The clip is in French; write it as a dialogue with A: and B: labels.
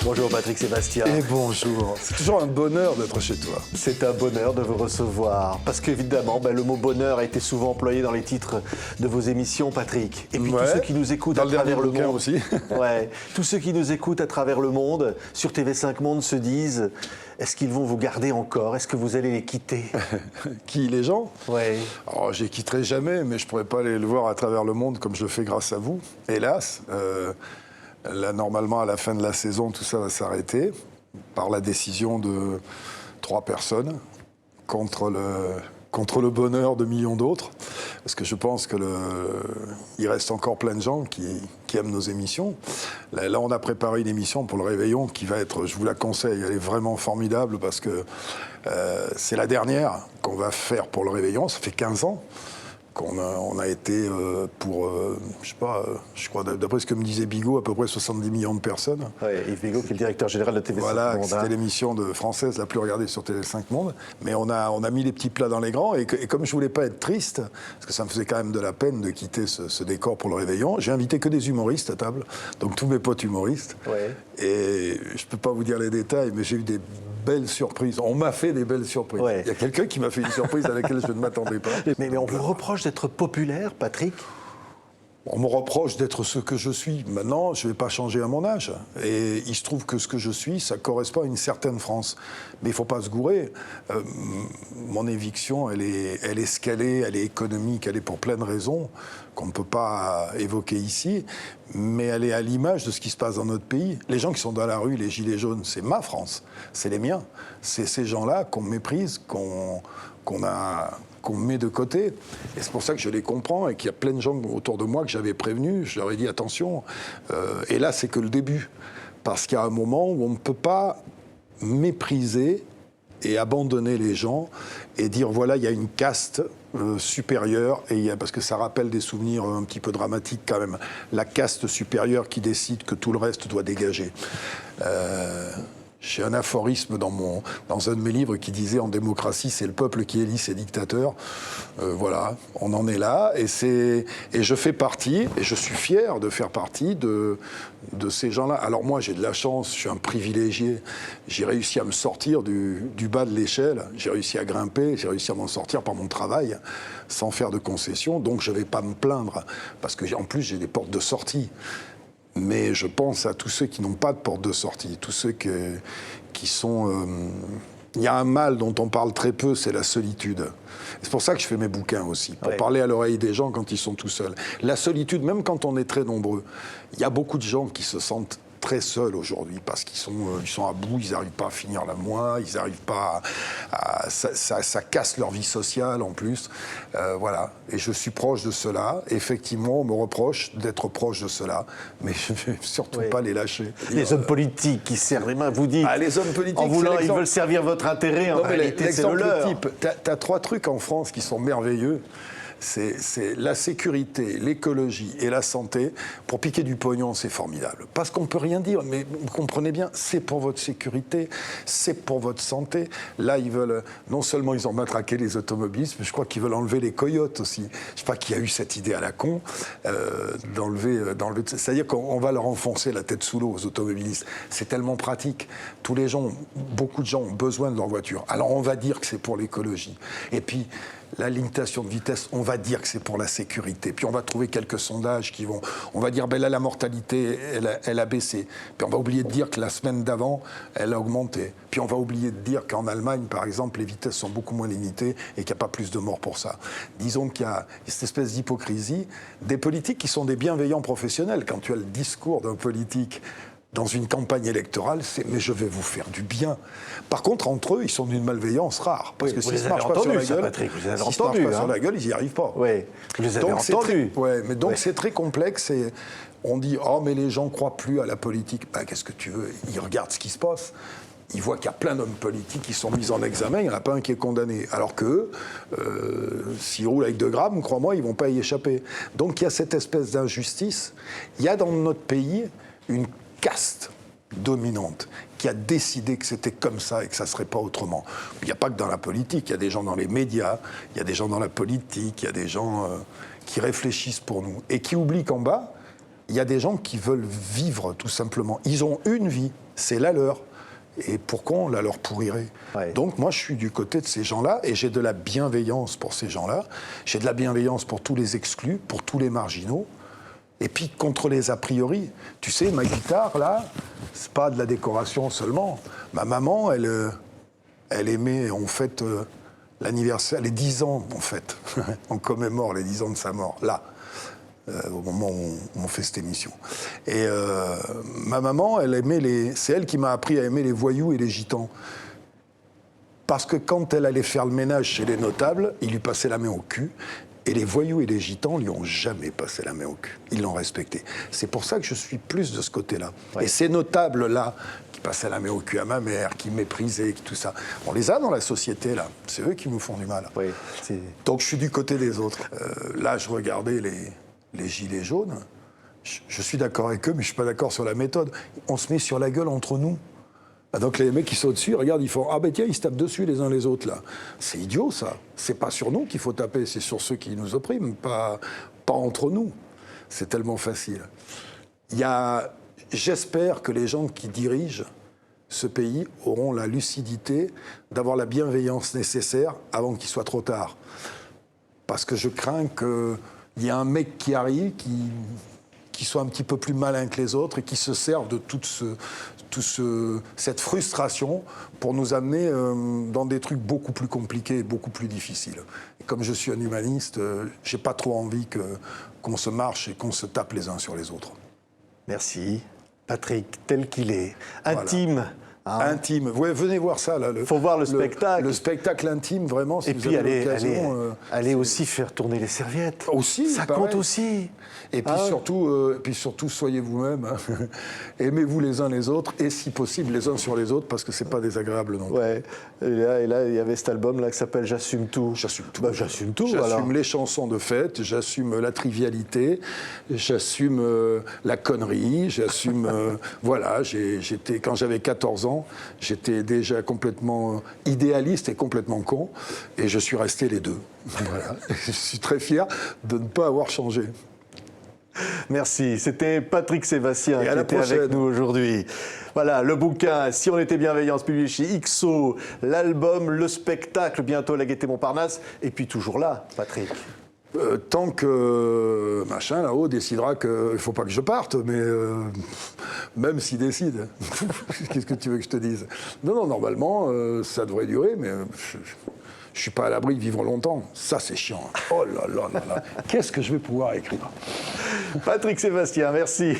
A: Bonjour Patrick Sébastien.
B: Et bonjour. C'est toujours un bonheur d'être chez toi.
A: C'est un bonheur de vous recevoir. Parce qu'évidemment, le mot bonheur a été souvent employé dans les titres de vos émissions, Patrick. Et puis tous ceux qui nous écoutent à travers le monde
B: aussi.
A: Tous ceux qui nous écoutent à travers le monde, sur TV5 Monde, se disent, est-ce qu'ils vont vous garder encore? Est-ce que vous allez les quitter?
B: Qui, les gens?
A: Ouais.
B: Alors, je les quitterai jamais, mais je ne pourrais pas aller le voir à travers le monde comme je le fais grâce à vous. Hélas. Là, normalement, à la fin de la saison, tout ça va s'arrêter par la décision de 3 personnes contre le bonheur de millions d'autres. Parce que je pense qu'il reste encore plein de gens qui aiment nos émissions. Là, on a préparé une émission pour le Réveillon qui va être, je vous la conseille, elle est vraiment formidable parce que c'est la dernière qu'on va faire pour le Réveillon. Ça fait 15 ans. On a été pour, je crois, d'après ce que me disait Bigot, à peu près 70 millions de personnes.
A: Oui, Yves Bigot, qui est le directeur général de TV5 Monde.
B: Voilà, c'était l'émission française la plus regardée sur TV5 Monde. Mais on a mis les petits plats dans les grands. Et comme je voulais pas être triste, parce que ça me faisait quand même de la peine de quitter ce décor pour le Réveillon, j'ai invité que des humoristes à table. Donc tous mes potes humoristes. Ouais. Et je peux pas vous dire les détails, mais j'ai eu des belles surprises. On m'a fait des belles surprises. Ouais. Il y a quelqu'un qui m'a fait une surprise à laquelle je ne m'attendais pas.
A: Mais on vous reproche d'être populaire, Patrick?
B: On me reproche d'être ce que je suis. Maintenant, je ne vais pas changer à mon âge. Et il se trouve que ce que je suis, ça correspond à une certaine France. Mais il ne faut pas se gourer. Mon éviction, elle est scalée, elle est économique, elle est pour plein de raisons qu'on ne peut pas évoquer ici. Mais elle est à l'image de ce qui se passe dans notre pays. Les gens qui sont dans la rue, les gilets jaunes, c'est ma France. C'est les miens. C'est ces gens-là qu'on méprise, qu'on met de côté. Et c'est pour ça que je les comprends et qu'il y a plein de gens autour de moi que j'avais prévenus. Je leur ai dit attention. Et là, c'est que le début. Parce qu'il y a un moment où on ne peut pas mépriser et abandonner les gens et dire voilà, il y a une caste supérieure, parce que ça rappelle des souvenirs un petit peu dramatiques quand même. La caste supérieure qui décide que tout le reste doit dégager. J'ai un aphorisme dans un de mes livres qui disait « En démocratie, c'est le peuple qui élit ses dictateurs ». Voilà, on en est là. Et je fais partie, et je suis fier de faire partie de ces gens-là. Alors moi, j'ai de la chance, je suis un privilégié. J'ai réussi à me sortir du bas de l'échelle. J'ai réussi à grimper, j'ai réussi à m'en sortir par mon travail, sans faire de concessions. Donc je ne vais pas me plaindre, parce qu'en plus, j'ai des portes de sortie. Mais je pense à tous ceux qui n'ont pas de porte de sortie, tous ceux qui sont... Il y a un mal dont on parle très peu, c'est la solitude. C'est pour ça que je fais mes bouquins aussi, pour parler à l'oreille des gens quand ils sont tout seuls. La solitude, même quand on est très nombreux, il y a beaucoup de gens qui se sentent très seuls aujourd'hui parce qu'ils sont à bout, ils n'arrivent pas à finir le mois, ils n'arrivent pas ça casse leur vie sociale en plus. Voilà. Et je suis proche de cela. Effectivement, on me reproche d'être proche de cela, mais je ne vais surtout pas les lâcher.
A: Les hommes politiques qui serrent les mains, vous dites.
B: Les hommes politiques,
A: en voulant, ils veulent servir votre intérêt, en réalité, c'est le leur.
B: T'as 3 trucs en France qui sont merveilleux. C'est la sécurité, l'écologie et la santé. Pour piquer du pognon, c'est formidable. Parce qu'on ne peut rien dire, mais vous comprenez bien, c'est pour votre sécurité, c'est pour votre santé. Là, ils veulent, non seulement ils ont matraqué les automobilistes, mais je crois qu'ils veulent enlever les coyotes aussi. Je ne sais pas qui a eu cette idée à la con, d'enlever. C'est-à-dire qu'on va leur enfoncer la tête sous l'eau aux automobilistes. C'est tellement pratique. Beaucoup de gens ont besoin de leur voiture. Alors on va dire que c'est pour l'écologie. Et puis, la limitation de vitesse, on va dire que c'est pour la sécurité. Puis on va trouver quelques sondages qui vont... On va dire, là, la mortalité, elle a baissé. Puis on va oublier de dire que la semaine d'avant, elle a augmenté. Puis on va oublier de dire qu'en Allemagne, par exemple, les vitesses sont beaucoup moins limitées et qu'il n'y a pas plus de morts pour ça. Disons qu'il y a cette espèce d'hypocrisie des politiques qui sont des bienveillants professionnels. Quand tu as le discours d'un politique dans une campagne électorale, c'est « mais je vais vous faire du bien ». Par contre, entre eux, ils sont d'une malveillance rare. Parce que s'ils ne se marchent pas sur la gueule, sur la gueule, ils n'y arrivent pas.
A: Oui, vous les avez entendus.
B: Donc c'est très complexe. Et on dit « oh, mais les gens ne croient plus à la politique ». Qu'est-ce que tu veux ? Ils regardent ce qui se passe. Ils voient qu'il y a plein d'hommes politiques qui sont mis en examen, il n'y en a pas un qui est condamné. Alors qu'eux, s'ils roulent avec 2 grammes, crois-moi, ils ne vont pas y échapper. Donc il y a cette espèce d'injustice. Il y a dans notre pays une caste dominante qui a décidé que c'était comme ça et que ça ne serait pas autrement. Il n'y a pas que dans la politique, il y a des gens dans les médias, il y a des gens dans la politique, il y a des gens qui réfléchissent pour nous et qui oublient qu'en bas, il y a des gens qui veulent vivre, tout simplement. Ils ont une vie, c'est la leur. Et pourquoi on la leur pourrirait? Donc moi, je suis du côté de ces gens-là et j'ai de la bienveillance pour ces gens-là. J'ai de la bienveillance pour tous les exclus, pour tous les marginaux. Et puis contre les a priori. Tu sais, ma guitare, là, c'est pas de la décoration seulement. Ma maman, elle aimait, on fête l'anniversaire, les 10 ans, en fait. On commémore les 10 ans de sa mort, là. Au moment où on fait cette émission. Et ma maman, c'est elle qui m'a appris à aimer les voyous et les gitans. Parce que quand elle allait faire le ménage chez les notables, ils lui passaient la main au cul. Et les voyous et les gitans lui ont jamais passé la main au cul. Ils l'ont respecté. C'est pour ça que je suis plus de ce côté-là. Et ces notables-là, qui passaient la main au cul à ma mère, qui méprisaient, tout ça, on les a dans la société, là. C'est eux qui nous font du mal. Donc je suis du côté des autres. Là, je regardais les gilets jaunes. Je suis d'accord avec eux, mais je suis pas d'accord sur la méthode. On se met sur la gueule entre nous. Donc les mecs qui sont dessus, regarde, ils font « Ah ben tiens, ils se tapent dessus les uns les autres, là. » C'est idiot, ça. C'est pas sur nous qu'il faut taper, c'est sur ceux qui nous oppriment, pas entre nous. C'est tellement facile. J'espère que les gens qui dirigent ce pays auront la lucidité d'avoir la bienveillance nécessaire avant qu'il soit trop tard. Parce que je crains qu'il y ait un mec qui arrive, qui soit un petit peu plus malin que les autres et qui se serve de toute cette frustration pour nous amener dans des trucs beaucoup plus compliqués et beaucoup plus difficiles. Et comme je suis un humaniste, j'ai pas trop envie qu'on se marche et qu'on se tape les uns sur les autres.
A: Merci. Patrick, tel qu'il est, intime.
B: Voilà. Intime. Ouais, venez voir ça, là.
A: Faut voir le spectacle.
B: Le spectacle intime, vraiment, si
A: et
B: vous
A: puis
B: avez l'occasion.
A: Allez aussi faire tourner les serviettes.
B: Aussi,
A: ça
B: pareil.
A: compte aussi.
B: Et puis surtout, soyez vous-même. Hein. Aimez-vous les uns les autres, et si possible, les uns sur les autres, parce que c'est pas désagréable non plus.
A: Ouais. Et là, il y avait cet album-là qui s'appelle J'assume tout.
B: J'assume tout.
A: J'assume tout,
B: J'assume les chansons de fête, j'assume la trivialité, j'assume la connerie, j'assume... voilà, quand j'avais 14 ans, j'étais déjà complètement idéaliste et complètement con, et je suis resté les deux. Voilà. Je suis très fier de ne pas avoir changé.
A: Merci, c'était Patrick Sébastien
B: qui
A: était avec nous aujourd'hui. Voilà, le bouquin « Si on était bienveillance » publié chez XO, l'album, le spectacle, bientôt à la Gaîté Montparnasse, et puis toujours là, Patrick.
B: Tant que machin là-haut décidera qu'il ne faut pas que je parte, mais même s'il décide, qu'est-ce que tu veux que je te dise? Non, normalement, ça devrait durer, mais je ne suis pas à l'abri de vivre longtemps. Ça, c'est chiant. Oh là là là là. Qu'est-ce que je vais pouvoir écrire?
A: Patrick Sébastien, merci.